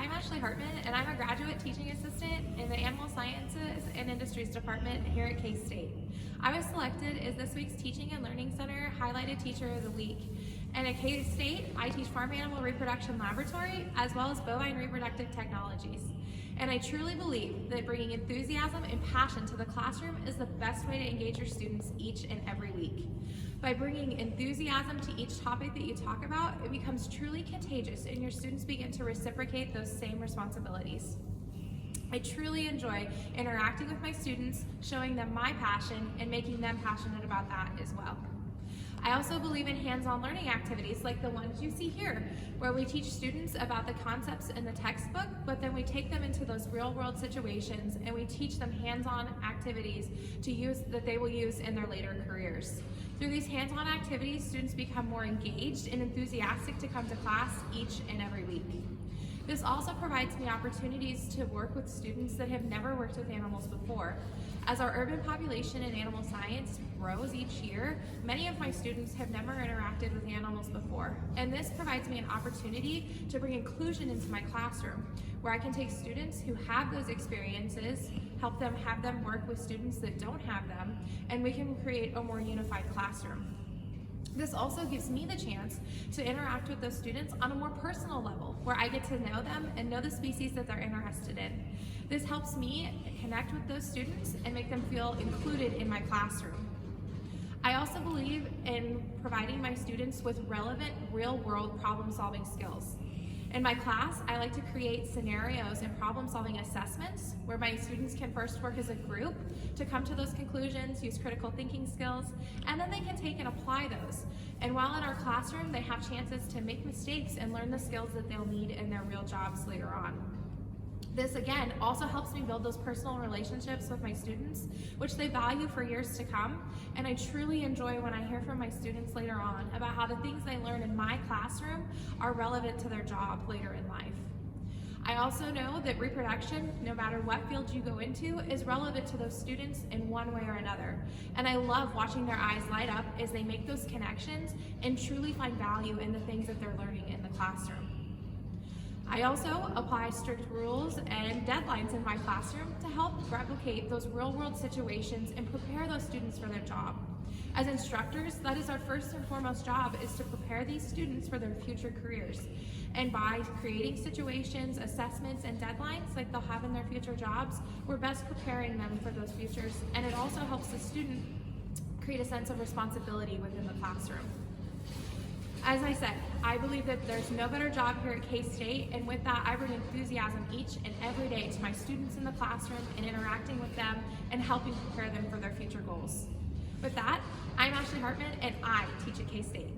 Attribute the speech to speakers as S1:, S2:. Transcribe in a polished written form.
S1: I'm Ashley Hartman, and I'm a graduate teaching assistant in the Animal Sciences and Industries Department here at K-State. I was selected as this week's Teaching and Learning Center Highlighted Teacher of the Week. And at K-State, I teach farm animal reproduction laboratory as well as bovine reproductive technologies. And I truly believe that bringing enthusiasm and passion to the classroom is the best way to engage your students each and every week. By bringing enthusiasm to each topic that you talk about, it becomes truly contagious and your students begin to reciprocate those same responsibilities. I truly enjoy interacting with my students, showing them my passion, and making them passionate about that as well. I also believe in hands-on learning activities like the ones you see here, where we teach students about the concepts in the textbook, but then we take them into those real-world situations and we teach them hands-on activities that they will use in their later careers. Through these hands-on activities, students become more engaged and enthusiastic to come to class each and every week. This also provides me opportunities to work with students that have never worked with animals before. As our urban population in animal science grows each year, many of my students have never interacted with animals before. And this provides me an opportunity to bring inclusion into my classroom, where I can take students who have those experiences, have them work with students that don't have them, and we can create a more unified classroom. This also gives me the chance to interact with those students on a more personal level, where I get to know them and know the species that they're interested in. This helps me connect with those students and make them feel included in my classroom. I also believe in providing my students with relevant, real-world problem-solving skills. In my class, I like to create scenarios and problem-solving assessments where my students can first work as a group to come to those conclusions, use critical thinking skills, and then they can take and apply those. And while in our classroom, they have chances to make mistakes and learn the skills that they'll need in their real jobs later on. This, again, also helps me build those personal relationships with my students, which they value for years to come. And I truly enjoy when I hear from my students later on about how the things they learn in my classroom are relevant to their job later in life. I also know that reproduction, no matter what field you go into, is relevant to those students in one way or another. And I love watching their eyes light up as they make those connections and truly find value in the things that they're learning in the classroom. I also apply strict rules and deadlines in my classroom to help replicate those real-world situations and prepare those students for their job. As instructors, that is our first and foremost job, is to prepare these students for their future careers. And by creating situations, assessments, and deadlines like they'll have in their future jobs, we're best preparing them for those futures, and it also helps the student create a sense of responsibility within the classroom. As I said, I believe that there's no better job here at K-State, and with that, I bring enthusiasm each and every day to my students in the classroom and interacting with them and helping prepare them for their future goals. With that, I'm Ashley Hartman, and I teach at K-State.